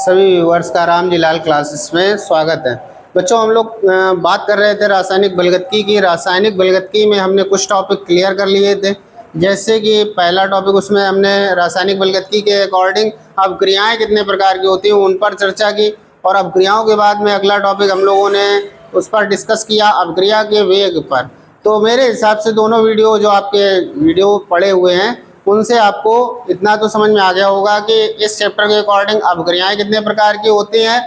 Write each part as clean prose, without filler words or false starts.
सभी व्यूअर्स का रामजीलाल क्लासेस में स्वागत है। बच्चों, हम लोग बात कर रहे थे रासायनिक बलगतकी की। रासायनिक बलगतकी में हमने कुछ टॉपिक क्लियर कर लिए थे, जैसे कि पहला टॉपिक उसमें हमने रासायनिक बलगतकी के अकॉर्डिंग अभिक्रियाएं कितने प्रकार की होती हैं उन पर चर्चा की, और अभिक्रियाओं के बाद में अगला टॉपिक हम लोगों ने उस पर डिस्कस किया अभिक्रिया के वेग पर। तो मेरे हिसाब से दोनों वीडियो जो आपके वीडियो पड़े हुए हैं उनसे आपको इतना तो समझ में आ गया होगा कि इस चैप्टर के अकॉर्डिंग अभिक्रियाएं कितने प्रकार की होती हैं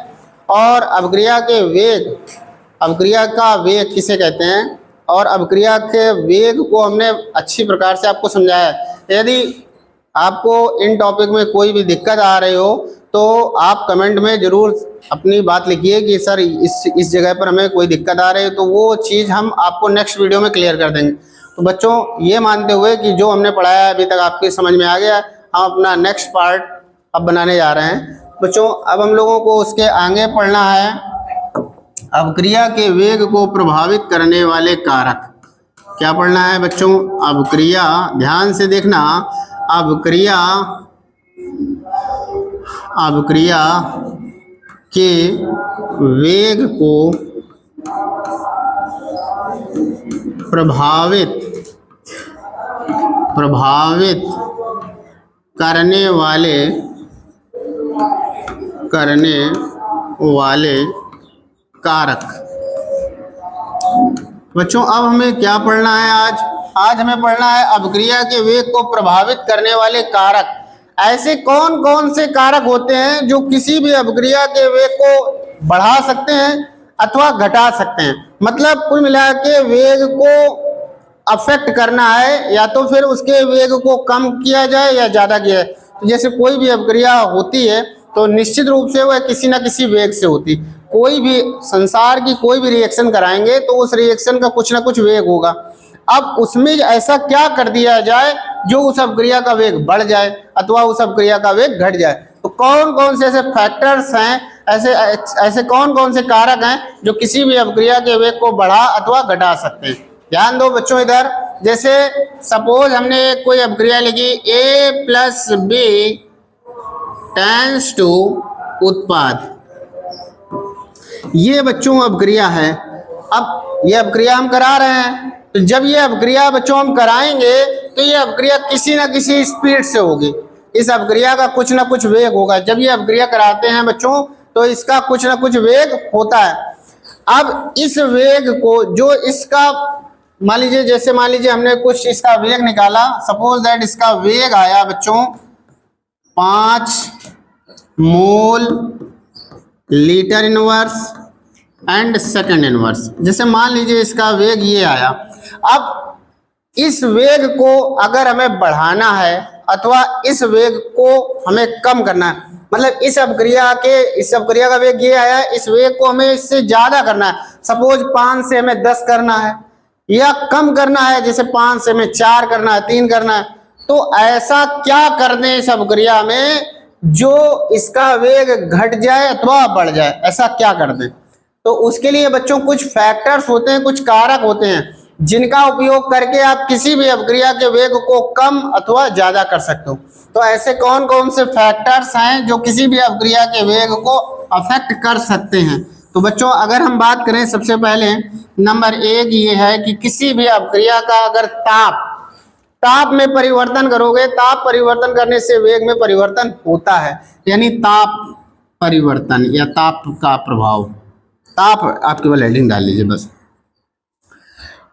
और अभिक्रिया के वेग, अभिक्रिया का वेग किसे कहते हैं, और अभिक्रिया के वेग को हमने अच्छी प्रकार से आपको समझाया है। यदि आपको इन टॉपिक में कोई भी दिक्कत आ रही हो तो आप कमेंट में ज़रूर अपनी बात लिखिए कि सर इस जगह पर हमें कोई दिक्कत आ रही है, तो वो चीज़ हम आपको नेक्स्ट वीडियो में क्लियर कर देंगे। तो बच्चों, ये मानते हुए कि जो हमने पढ़ाया है अभी तक आपकी समझ में आ गया, हम अपना नेक्स्ट पार्ट अब बनाने जा रहे हैं। बच्चों, अब हम लोगों को उसके आगे पढ़ना है अभिक्रिया के वेग को प्रभावित करने वाले कारक। क्या पढ़ना है बच्चों? अभिक्रिया, ध्यान से देखना, अभिक्रिया के वेग को प्रभावित करने वाले कारक। बच्चों, अब हमें क्या पढ़ना है? आज हमें पढ़ना है अभिक्रिया के वेग को प्रभावित करने वाले कारक। ऐसे कौन कौन से कारक होते हैं जो किसी भी अभिक्रिया के वेग को बढ़ा सकते हैं अथवा घटा सकते हैं। मतलब कुल मिला के वेग को अफेक्ट करना है, या तो फिर उसके वेग को कम किया जाए या ज़्यादा किया जाए। तो जैसे कोई भी अभिक्रिया होती है तो निश्चित रूप से वह किसी न किसी वेग से होती। कोई भी संसार की कोई भी रिएक्शन कराएंगे तो उस रिएक्शन का कुछ ना कुछ वेग होगा। अब उसमें ऐसा क्या कर दिया जाए जो उस अभिक्रिया का वेग बढ़ जाए अथवा उस अभिक्रिया का वेग घट जाए। तो कौन कौन से ऐसे फैक्टर्स हैं, ऐसे कौन कौन से कारक हैं जो किसी भी अभिक्रिया के वेग को बढ़ा अथवा घटा सकते हैं। ध्यान दो बच्चों इधर। जैसे सपोज हमने कोई अभिक्रिया लिखी A + B टेंड्स टू उत्पाद। ये बच्चों अभिक्रिया है। अब ये अभिक्रिया हम करा रहे हैं, तो जब ये अभिक्रिया बच्चों हम कराएंगे तो ये अभिक्रिया किसी न किसी स्पीड से होगी। इस अभिक्रिया का कुछ ना कुछ वेग होगा। जब ये अभिक्रिया कराते हैं बच्चों तो इसका कुछ ना कुछ वेग होता है। अब इस वेग को जो इसका मान लीजिए हमने कुछ इसका वेग निकाला। सपोज दैट इसका वेग आया बच्चों 5 mole litre inverse and second inverse. जैसे मान लीजिए इसका वेग ये आया। अब इस वेग को अगर हमें बढ़ाना है अथवा इस वेग को हमें कम करना है, मतलब इस अभिक्रिया का वेग ये आया, इस वेग को हमें इससे ज्यादा करना है। सपोज 5 से हमें 10 करना है या कम करना है, जैसे 5 से हमें 4 करना है, 3 करना है। तो ऐसा क्या कर दें इस अभिक्रिया में जो इसका वेग घट जाए अथवा बढ़ जाए, ऐसा क्या कर दें? तो उसके लिए बच्चों कुछ फैक्टर्स होते हैं, कुछ कारक होते हैं जिनका उपयोग करके आप किसी भी अभिक्रिया के वेग को कम अथवा ज्यादा कर सकते हो। तो ऐसे कौन कौन से फैक्टर्स हैं जो किसी भी अभिक्रिया के वेग को अफेक्ट कर सकते हैं? तो बच्चों, अगर हम बात करें सबसे पहले नंबर 1 ये है कि किसी भी अभिक्रिया का अगर ताप में परिवर्तन करोगे, ताप परिवर्तन करने से वेग में परिवर्तन होता है, यानी ताप परिवर्तन या ताप का प्रभाव। ताप आप केवल हेडिंग डाल लीजिए बस।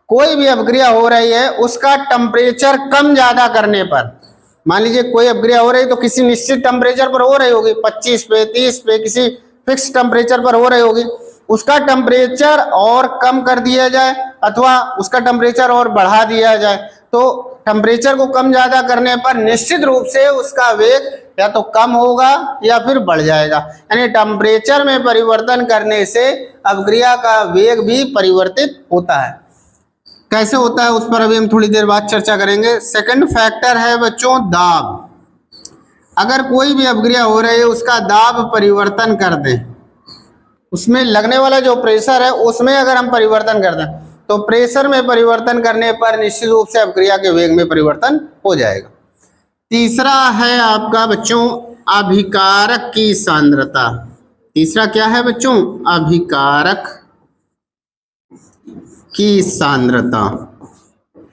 कोई भी अभिक्रिया हो रही है उसका टेम्परेचर कम ज्यादा करने पर, मान लीजिए कोई अभिक्रिया हो रही तो किसी निश्चित टेम्परेचर पर हो रही होगी, 25 पे 30 पे किसी फिक्स टेम्परेचर पर हो रही होगी। उसका टेम्परेचर और कम कर दिया जाए अथवा उसका टेम्परेचर और बढ़ा दिया जाए, तो टेम्परेचर को कम ज्यादा करने पर निश्चित रूप से उसका वेग या तो कम होगा या फिर बढ़ जाएगा। यानी टेम्परेचर में परिवर्तन करने से अभिक्रिया का वेग भी परिवर्तित होता है। कैसे होता है उस पर अभी हम थोड़ी देर बाद चर्चा करेंगे। सेकंड फैक्टर है बच्चों दाब। अगर कोई भी अभिक्रिया हो रही है उसका दाब परिवर्तन कर दें, उसमें लगने वाला जो प्रेशर है उसमें अगर हम परिवर्तन कर दें तो प्रेशर में परिवर्तन करने पर निश्चित रूप से अभिक्रिया के वेग में परिवर्तन हो जाएगा। तीसरा है आपका बच्चों अभिकारक की सांद्रता। तीसरा क्या है बच्चों? अभिकारक की सांद्रता।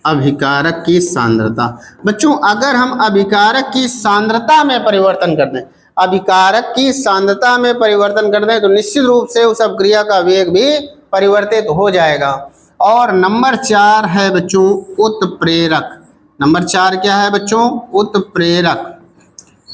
अभिकारक की सांद्रता। बच्चों अगर हम अभिकारक की सांद्रता में परिवर्तन कर दें, अभिकारक की सांद्रता में परिवर्तन कर दें तो निश्चित रूप से उस अभिक्रिया का वेग भी परिवर्तित हो जाएगा। और नंबर 4 है बच्चों उत्प्रेरक। नंबर 4 क्या है बच्चों? उत्प्रेरक।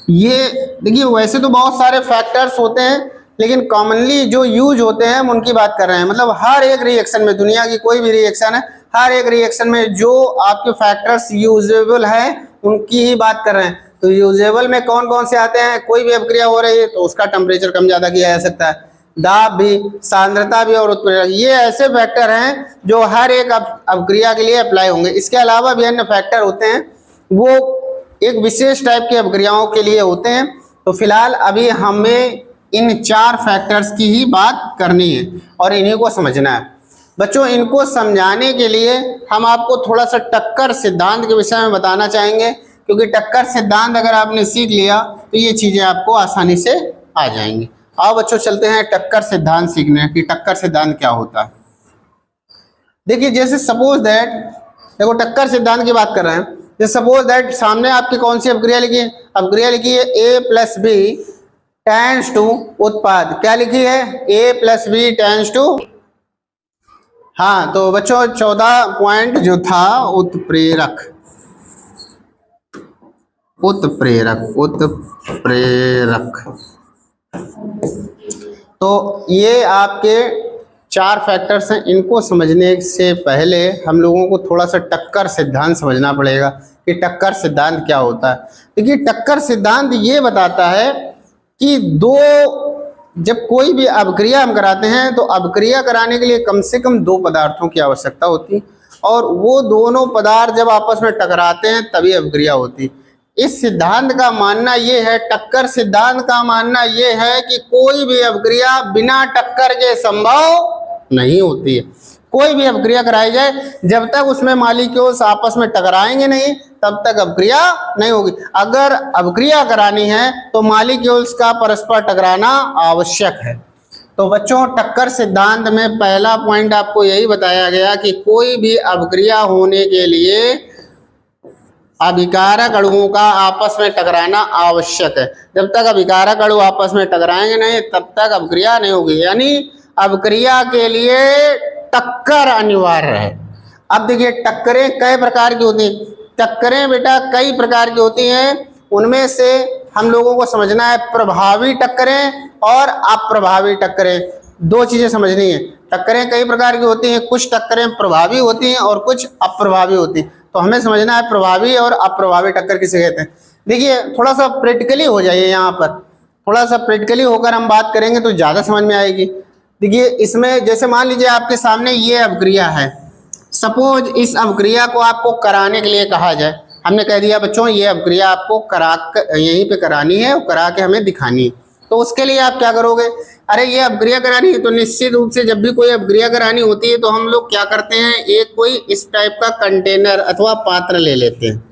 ये देखिए वैसे तो बहुत सारे फैक्टर्स होते हैं, लेकिन कॉमनली जो यूज होते हैं हम उनकी बात कर रहे हैं। मतलब हर एक रिएक्शन में, दुनिया की कोई भी रिएक्शन है, हर एक रिएक्शन में जो आपके फैक्टर्स यूजेबल हैं उनकी ही बात कर रहे हैं। तो यूजेबल में कौन कौन से आते हैं? कोई भी अभिक्रिया हो रही है तो उसका टेम्परेचर कम ज्यादा किया जा सकता है, दाब भी, सांद्रता भी और उत्प्रेरक। ये ऐसे फैक्टर हैं जो हर एक अभिक्रिया के लिए अप्लाई होंगे। इसके अलावा भी अन्य फैक्टर होते हैं, वो एक विशेष टाइप की अभिक्रियाओं के लिए होते हैं। तो फिलहाल अभी हमें इन 4 फैक्टर्स की ही बात करनी है और इन्हीं को समझना है। बच्चों इनको समझाने के लिए हम आपको थोड़ा सा टक्कर सिद्धांत के विषय में बताना चाहेंगे, क्योंकि टक्कर सिद्धांत अगर आपने सीख लिया तो ये चीजें आपको आसानी से आ जाएंगी। आओ बच्चों चलते हैं टक्कर सिद्धांत सीखने कि टक्कर सिद्धांत क्या होता है। देखिए जैसे सपोज दैट, देखो टक्कर सिद्धांत की बात कर रहे हैं। जैसे सपोज दैट सामने आपकी कौन सी अभिक्रिया लिखी है? अभिक्रिया लिखी है A + B टेंड्स टू उत्पाद। क्या लिखी है? A + B टेंड्स टू, हाँ तो बच्चों 14 पॉइंट जो था उत्प्रेरक। उत्प्रेरक उत्प्रेरक। तो ये आपके 4 फैक्टर्स हैं। इनको समझने से पहले हम लोगों को थोड़ा सा टक्कर सिद्धांत समझना पड़ेगा कि टक्कर सिद्धांत क्या होता है। देखिए टक्कर सिद्धांत ये बताता है कि जब कोई भी अभिक्रिया हम कराते हैं तो अभिक्रिया कराने के लिए कम से कम 2 पदार्थों की आवश्यकता होती है, और वो दोनों पदार्थ जब आपस में टकराते हैं तभी अभिक्रिया होती है। इस सिद्धांत का मानना ये है, टक्कर सिद्धांत का मानना ये है कि कोई भी अभिक्रिया बिना टक्कर के संभव नहीं होती है। कोई भी अभिक्रिया कराई जाए, जब तक उसमें मॉलिक्यूल्स आपस में टकराएंगे नहीं तब तक अभिक्रिया नहीं होगी। अगर अभिक्रिया करानी है तो मॉलिक्यूल्स का परस्पर टकराना आवश्यक है। तो बच्चों टक्कर सिद्धांत में पहला पॉइंट आपको यही बताया गया कि कोई भी अभिक्रिया होने के लिए अभिकारक अणुओं का आपस में टकराना आवश्यक है। जब तक अभिकारक अणु आपस में टकराएंगे नहीं तब तक अभिक्रिया नहीं होगी, यानी अभिक्रिया के लिए टक्कर अनिवार्य है। अब देखिए टक्करें कई प्रकार की होती हैं। टक्करें बेटा कई प्रकार की होती हैं, उनमें से हम लोगों को समझना है प्रभावी टक्करें और अप्रभावी टक्करें। 2 चीजें समझनी है। टक्करें कई प्रकार की होती हैं, कुछ टक्करें प्रभावी होती हैं और कुछ अप्रभावी होती हैं। तो हमें समझना है प्रभावी और अप्रभावी टक्कर किसे कहते हैं। देखिए थोड़ा सा प्रैक्टिकली हो जाइए, यहाँ पर थोड़ा सा प्रैक्टिकली होकर हम बात करेंगे तो ज्यादा समझ में आएगी। देखिए इसमें जैसे मान लीजिए आपके सामने ये अभिक्रिया है। सपोज इस अभिक्रिया को आपको कराने के लिए कहा जाए, हमने कह दिया बच्चों ये अभिक्रिया आपको यहीं पे करानी है और करा के हमें दिखानी है। तो उसके लिए आप क्या करोगे? अरे ये अभिक्रिया करानी है तो निश्चित रूप से जब भी कोई अभिक्रिया करानी होती है तो हम लोग क्या करते हैं, एक कोई इस टाइप का कंटेनर अथवा पात्र ले लेते हैं।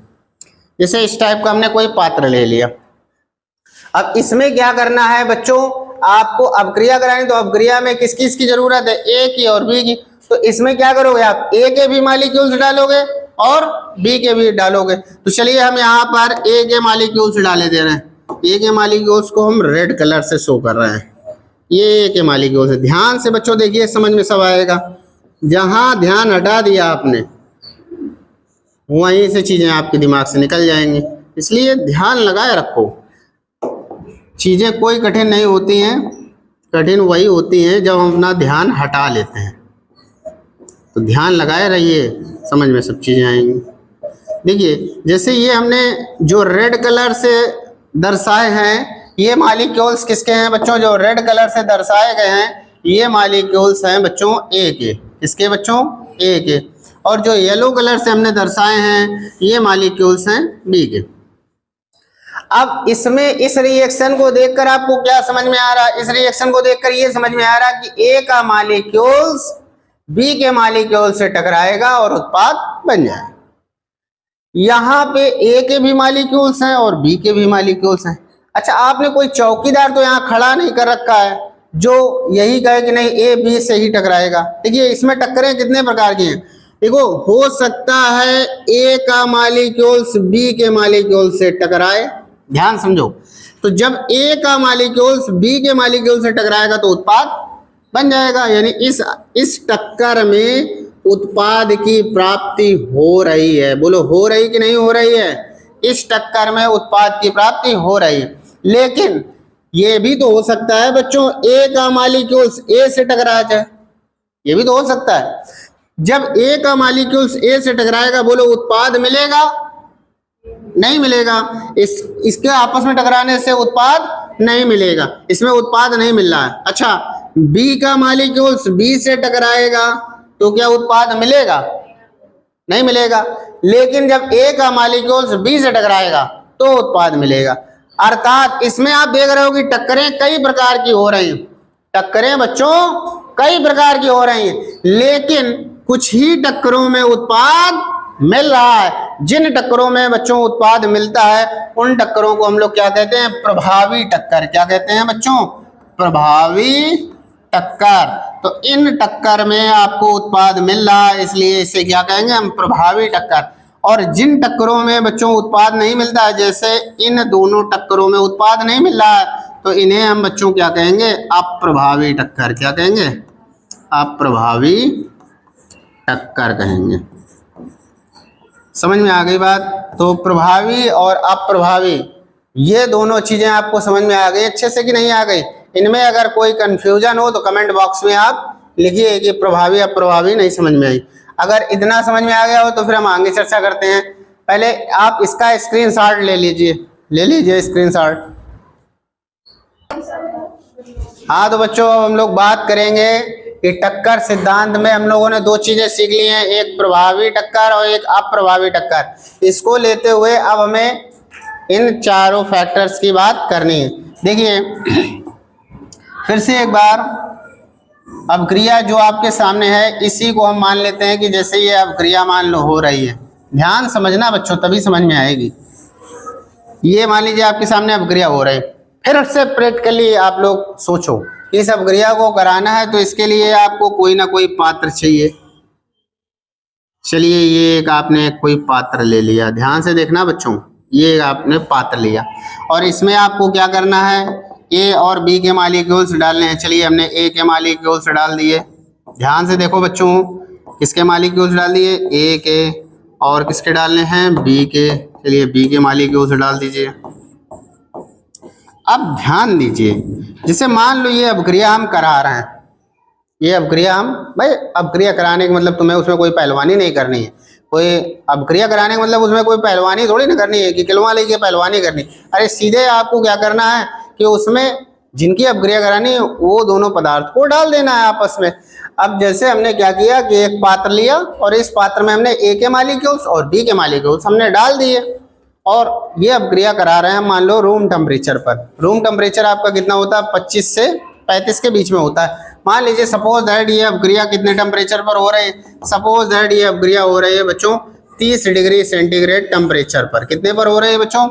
जैसे इस टाइप का हमने कोई पात्र ले लिया। अब इसमें क्या करना है बच्चों, आपको अभिक्रिया करानी, तो अभिक्रिया में किस किस की जरूरत है? A की और B की। तो इसमें क्या करोगे आप? A के भी मॉलिक्यूल्स डालोगे और B के भी डालोगे। तो चलिए हम यहाँ पर A के मॉलिक्यूल्स डाले दे रहे हैं। A के मॉलिक्यूल्स को हम रेड कलर से शो कर रहे हैं। ये A के मॉलिक्यूल्स है। ध्यान से बच्चों देखिए, समझ में सब आएगा। जहां ध्यान हटा दिया आपने वहीं से चीजें आपके दिमाग से निकल जाएंगी, इसलिए ध्यान लगाए रखो। चीजें कोई कठिन नहीं होती हैं, कठिन वही होती हैं जब हम अपना ध्यान हटा लेते हैं। तो ध्यान लगाए रहिए, समझ में सब चीजें आएंगी। देखिए जैसे ये हमने जो रेड कलर से दर्शाए हैं, ये मॉलिक्यूल्स किसके हैं बच्चों? जो रेड कलर से दर्शाए गए हैं ये मॉलिक्यूल्स हैं बच्चों A के। किसके बच्चों? A के। और जो येलो कलर से हमने दर्शाए हैं ये मॉलिक्यूल्स हैं B के। अब इसमें इस रिएक्शन को देखकर आपको क्या समझ में आ रहा है? इस रिएक्शन को देखकर ये समझ में आ रहा है कि A का मॉलिक्यूल्स B के मॉलिक्यूल से टकराएगा और उत्पाद बन जाएगा। यहाँ पे A के भी मॉलिक्यूल्स हैं और B के भी मॉलिक्यूल्स हैं। अच्छा, आपने कोई चौकीदार तो यहाँ खड़ा नहीं कर रखा है जो यही कहे कि नहीं ए बी से ही टकराएगा। देखिए इसमें टक्करें कितने प्रकार की हैं। देखो, हो सकता है ए का मालिक्यूल्स बी के मालिक्यूल से टकराए, ध्यान समझो। तो जब ए का मालिक्यूल्स बी के मालिक्यूल से टकराएगा तो उत्पाद बन जाएगा, यानी इस टक्कर में उत्पाद की प्राप्ति हो रही है। बोलो, हो रही कि नहीं हो रही है? इस टक्कर में उत्पाद की प्राप्ति हो रही है। लेकिन ये भी तो हो सकता है बच्चों ए का मालिक्यूल्स ए से टकरा जाए, ये भी तो हो सकता है। जब ए का मालिक्यूल्स ए से टकराएगा, बोलो उत्पाद मिलेगा? नहीं मिलेगा। इसके आपस में टकराने से उत्पाद नहीं मिलेगा, इसमें उत्पाद नहीं मिल रहा है। अच्छा, बी का मालिक्यूल्स बी से टकराएगा तो क्या उत्पाद मिलेगा? नहीं मिलेगा। लेकिन जब ए का मालिक्यूल्स बी से टकराएगा तो उत्पाद मिलेगा। अर्थात इसमें आप देख रहे हो कि टक्करें कई प्रकार की हो रही हैं। टक्करें बच्चों कई प्रकार की हो रही हैं, लेकिन कुछ ही टक्करों में उत्पाद मिल रहा है। जिन टक्करों में बच्चों उत्पाद मिलता है उन टक्करों को हम लोग क्या कहते हैं? प्रभावी टक्कर। क्या कहते हैं बच्चों? प्रभावी टक्कर। तो इन टक्कर में आपको उत्पाद मिल रहा है, इसलिए इसे क्या कहेंगे हम? प्रभावी टक्कर। और जिन टक्करों में बच्चों उत्पाद नहीं मिलता है, जैसे इन दोनों टक्करों में उत्पाद नहीं मिल रहा है, तो इन्हें हम बच्चों क्या कहेंगे? अप्रभावी टक्कर। क्या कहेंगे? अप्रभावी टक्कर कहेंगे। समझ में आ गई बात? तो प्रभावी और अप्रभावी ये दोनों चीजें आपको समझ में आ गई अच्छे से कि नहीं आ गई? इनमें अगर कोई कंफ्यूजन हो तो कमेंट बॉक्स में आप लिखिए कि प्रभावी अप्रभावी नहीं समझ में आई। अगर इतना समझ में आ गया हो तो फिर हम आगे चर्चा करते हैं। पहले आप इसका स्क्रीनशॉट ले लीजिए स्क्रीनशॉट। हाँ, तो बच्चों अब हम लोग बात करेंगे कि टक्कर सिद्धांत में हम लोगों ने दो चीजें सीख ली हैं, एक प्रभावी टक्कर और एक अप्रभावी टक्कर। इसको लेते हुए अब हमें इन चारों फैक्टर्स की बात करनी है। देखिए फिर से एक बार, अभिक्रिया जो आपके सामने है इसी को हम मान लेते हैं कि जैसे ये अभिक्रिया मान लो हो रही है। ध्यान समझना बच्चों, तभी समझ में आएगी। ये मान लीजिए आपके सामने अभिक्रिया हो रही है। फिर से प्रैक्टिकली आप लोग सोचो, इस अभिक्रिया को कराना है तो इसके लिए आपको कोई ना कोई पात्र चाहिए। चलिए, ये एक आपने कोई पात्र ले लिया, ध्यान से देखना बच्चों, ये आपने पात्र लिया और इसमें आपको क्या करना है? ए और बी के मालिक्यूल्स डालने हैं। चलिए, हमने ए के मालिक्यूल्स डाल दिए। ध्यान से देखो बच्चों, किसके मालिक्यूल्स डाल दिए? ए के। और किसके डालने हैं? बी के। चलिए, बी के मालिक्यूल्स डाल दीजिए। अब ध्यान दीजिए, जैसे मान लो ये अभिक्रिया हम करा रहे हैं, ये अभिक्रिया हम, भाई अभिक्रिया कराने का मतलब तुम्हें उसमें कोई पहलवानी नहीं करनी है। कोई अभिक्रिया कराने का मतलब उसमें कोई पहलवानी थोड़ी ना करनी है कि किलवा लेके पहलवानी करनी। अरे सीधे आपको क्या करना है कि उसमें जिनकी अभिक्रिया करानी है वो दोनों पदार्थ को डाल देना है आपस में। अब जैसे हमने क्या किया कि एक पात्र लिया और इस पात्र में हमने ए के मालिक्यूल्स और बी के मालिक्यूल्स हमने डाल दिए और ये अभिक्रिया करा रहे हैं मान लो रूम टेम्परेचर पर। रूम टेम्परेचर आपका कितना होता है? 25 से 35 के बीच में होता है। मान लीजिए सपोज दैट ये अभिक्रिया कितने टेम्परेचर पर हो रही है? सपोज दैट ये अभिक्रिया हो रही है बच्चों 30 डिग्री सेंटीग्रेड टेम्परेचर पर। कितने पर हो रही है बच्चों?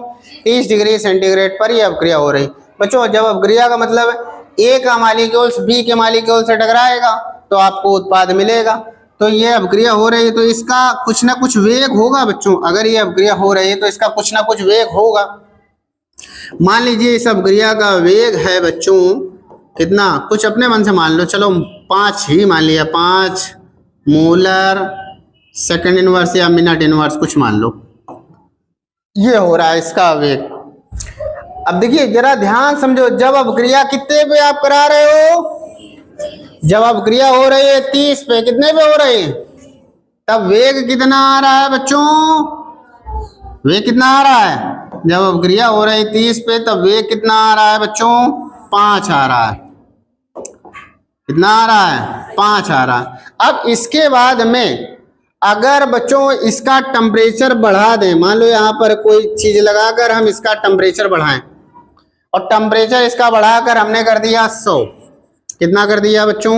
30 डिग्री सेंटीग्रेड पर ये अभिक्रिया हो रही है। बच्चों जब अभिक्रिया का मतलब ए का मालिक्यूल्स बी के मालिक्यूल से टकराएगा तो आपको उत्पाद मिलेगा। तो ये अभिक्रिया हो रही है तो इसका कुछ ना कुछ वेग होगा बच्चों। अगर ये अभिक्रिया हो रही है तो इसका कुछ ना कुछ वेग होगा। मान लीजिए इस अभिक्रिया का वेग है बच्चों कितना? कुछ अपने मन से मान लो, चलो 5 ही मान लिया, 5 मोलर सेकंड इनवर्स या मिनट इनवर्स कुछ मान लो। ये हो रहा है इसका वेग। अब देखिए जरा ध्यान समझो, जब अभिक्रिया कितने पे आप करा रहे हो? जब अभिक्रिया हो रही है 30 पे, कितने पे हो रही है? तब वेग कितना आ रहा है बच्चों? वेग कितना आ रहा है? जब अभिक्रिया हो रही है 30 पे तब वेग कितना आ रहा है बच्चों? 5 आ रहा है। कितना आ रहा है? 5 आ रहा है। अब इसके बाद में अगर बच्चों इसका टेम्परेचर बढ़ा दें, मान लो यहाँ पर कोई चीज लगाकर हम इसका टेम्परेचर बढ़ाएं और टेम्परेचर इसका बढ़ाकर हमने कर दिया 100। कितना कर दिया बच्चों?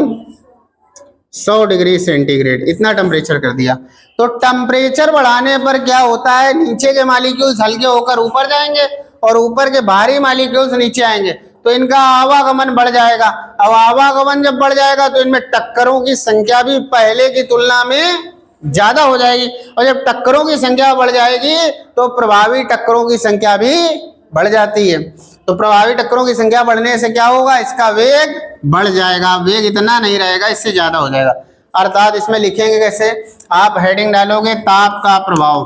100 डिग्री सेंटीग्रेड, इतना टेम्परेचर कर दिया। तो टेम्परेचर बढ़ाने पर क्या होता है? नीचे के मालिक्यूल्स हल्के होकर ऊपर जाएंगे और ऊपर के भारी मॉलिक्यूल्स नीचे आएंगे तो इनका आवागमन बढ़ जाएगा। अब आवागमन जब बढ़ जाएगा तो इनमें टक्करों की संख्या भी पहले की तुलना में ज्यादा हो जाएगी, और जब टक्करों की संख्या बढ़ जाएगी तो प्रभावी टक्करों की संख्या भी बढ़ जाती है। तो प्रभावी टक्करों की संख्या बढ़ने से क्या होगा, इसका वेग बढ़ जाएगा, वेग इतना नहीं रहेगा, इससे ज्यादा हो जाएगा। अर्थात इसमें लिखेंगे कैसे, आप हेडिंग डालोगे ताप का प्रभाव।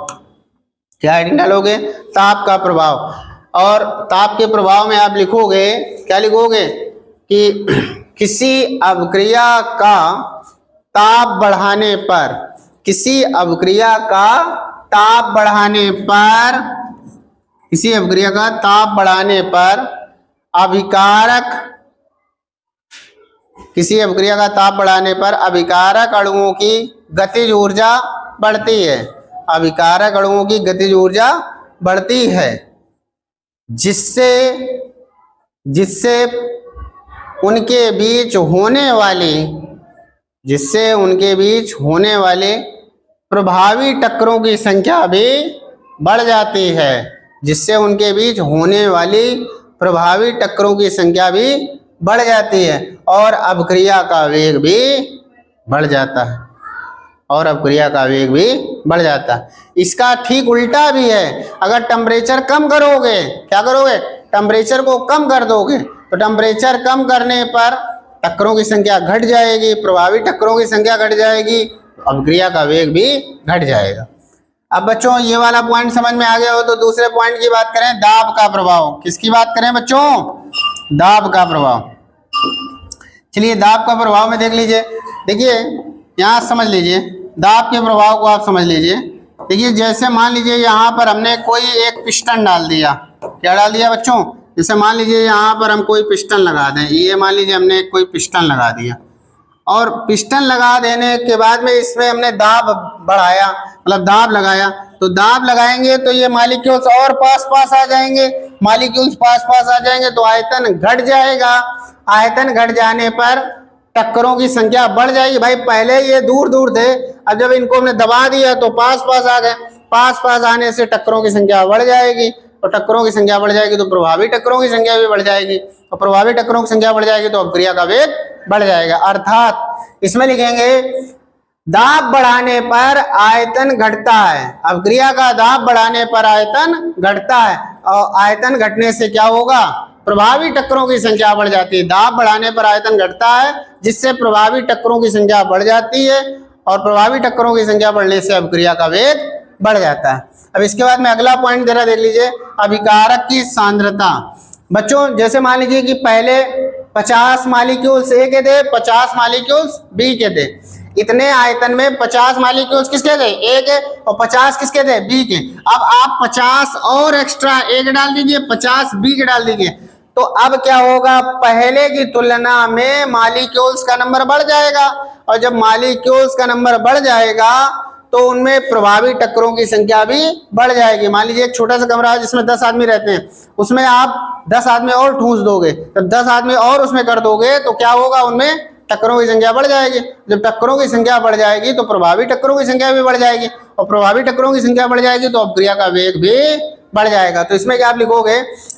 क्या हेडिंग डालोगे, ताप का प्रभाव। और ताप के प्रभाव में आप लिखोगे, क्या लिखोगे कि किसी अभिक्रिया का ताप बढ़ाने पर, किसी अभिक्रिया का ताप बढ़ाने पर, किसी अभिक्रिया का ताप बढ़ाने पर अभिकारक, किसी अभिक्रिया का ताप बढ़ाने पर अभिकारक अणुओं की गतिज ऊर्जा बढ़ती है, अभिकारक अणुओं की गतिज ऊर्जा बढ़ती है, जिससे उनके बीच होने वाली, जिससे उनके बीच होने वाले प्रभावी टक्करों की संख्या भी बढ़ जाती है, जिससे उनके बीच होने वाली प्रभावी टक्करों की संख्या भी बढ़ जाती है, और अभिक्रिया का वेग भी बढ़ जाता है, और अभिक्रिया का वेग भी बढ़ जाता है। इसका ठीक उल्टा भी है, अगर टेम्परेचर कम करोगे, क्या करोगे, टेम्परेचर को कम कर दोगे तो टेम्परेचर कम करने पर टक्करों की संख्या घट जाएगी, प्रभावी टक्करों की संख्या घट जाएगी, अभिक्रिया का वेग भी घट जाएगा। अब बच्चों ये वाला पॉइंट समझ में आ गया हो तो दूसरे पॉइंट की बात करें, दाब का प्रभाव। किसकी बात करें बच्चों, दाब का प्रभाव। चलिए दाब का प्रभाव में देख लीजिए, देखिए यहाँ समझ लीजिए, दाब के प्रभाव को आप समझ लीजिए। देखिए जैसे मान लीजिए यहाँ पर हमने कोई एक पिस्टन डाल दिया, क्या डाल दिया बच्चों, जैसे मान लीजिए यहाँ पर हम कोई पिस्टन लगा दें, ये मान लीजिए हमने कोई पिस्टन लगा दिया, और पिस्टन लगा देने के बाद में इसमें हमने दाब बढ़ाया, मतलब दाब लगाया, तो दाब लगाएंगे तो ये मॉलिक्यूल्स और पास पास आ जाएंगे, मॉलिक्यूल्स पास पास आ जाएंगे तो आयतन घट जाएगा, आयतन घट जाने पर टक्करों की संख्या बढ़ जाएगी। भाई पहले ये दूर दूर थे, अब जब इनको हमने दबा दिया तो पास पास आ गए, पास पास आने से टक्करों की संख्या बढ़ जाएगी, और टक्करों की संख्या बढ़ जाएगी तो प्रभावी टक्करों की संख्या भी बढ़ जाएगी, और प्रभावी टक्करों की संख्या बढ़ जाएगी तो अभिक्रिया का वेग बढ़ जाएगा। अर्थात इसमें लिखेंगे दाब बढ़ाने पर आयतन घटता है, अभिक्रिया का दाब बढ़ाने पर आयतन घटता है, और आयतन घटने से क्या होगा, प्रभावी टक्करों की संख्या बढ़ जाती है। दाब बढ़ाने पर आयतन घटता है जिससे प्रभावी टक्करों की संख्या बढ़ जाती है, और प्रभावी टक्करों की संख्या बढ़ने से अभिक्रिया का वेग बढ़ जाता है। अब इसके बाद में अगला पॉइंट जरा देख लीजिए, अभिकारक की सांद्रता। बच्चों जैसे मान लीजिए कि पहले 50 मॉलिक्यूल्स ए के थे, 50 मॉलिक्यूल्स बी के थे, इतने आयतन में 50 मॉलिक्यूल्स किसके थे, ए के, और 50 किसके थे, बी के। अब आप 50 और एक्स्ट्रा ए के डाल दीजिए, 50 बी के डाल दीजिए, तो अब क्या होगा, पहले की तुलना में मॉलिक्यूल्स का नंबर बढ़ जाएगा, और जब मॉलिक्यूल्स का नंबर बढ़ जाएगा तो उनमें प्रभावी टक्करों की संख्या भी बढ़ जाएगी। मान लीजिए एक छोटा सा कमरा है जिसमें 10 आदमी रहते हैं, उसमें आप 10 आदमी और ठूंस दोगे, जब 10 आदमी और उसमें कर दोगे तो क्या होगा, उनमें टक्करों की संख्या बढ़ जाएगी। जब टक्करों की संख्या बढ़ जाएगी तो प्रभावी टक्करों की संख्या भी बढ़ जाएगी, और प्रभावी टक्करों की संख्या बढ़ जाएगी तो अभिक्रिया का वेग भी बढ़ जाएगा। तो इसमें क्या आप लिखोगे,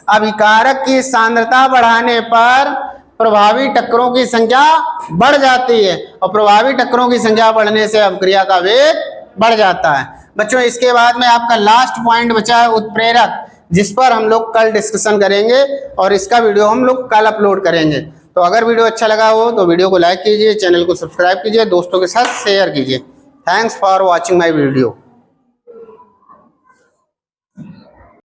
अभिकारक की सांद्रता बढ़ाने पर प्रभावी टक्करों की संख्या बढ़ जाती है, और प्रभावी टक्करों की संख्या बढ़ने से अभिक्रिया का वेग बढ़ जाता है। बच्चों इसके बाद में आपका लास्ट पॉइंट बचा है उत्प्रेरक, जिस पर हम लोग कल डिस्कशन करेंगे, और इसका वीडियो हम लोग कल अपलोड करेंगे। तो अगर वीडियो अच्छा लगा हो तो वीडियो को लाइक कीजिए, चैनल को सब्सक्राइब कीजिए, दोस्तों के साथ शेयर कीजिए। Thanks for watching my video.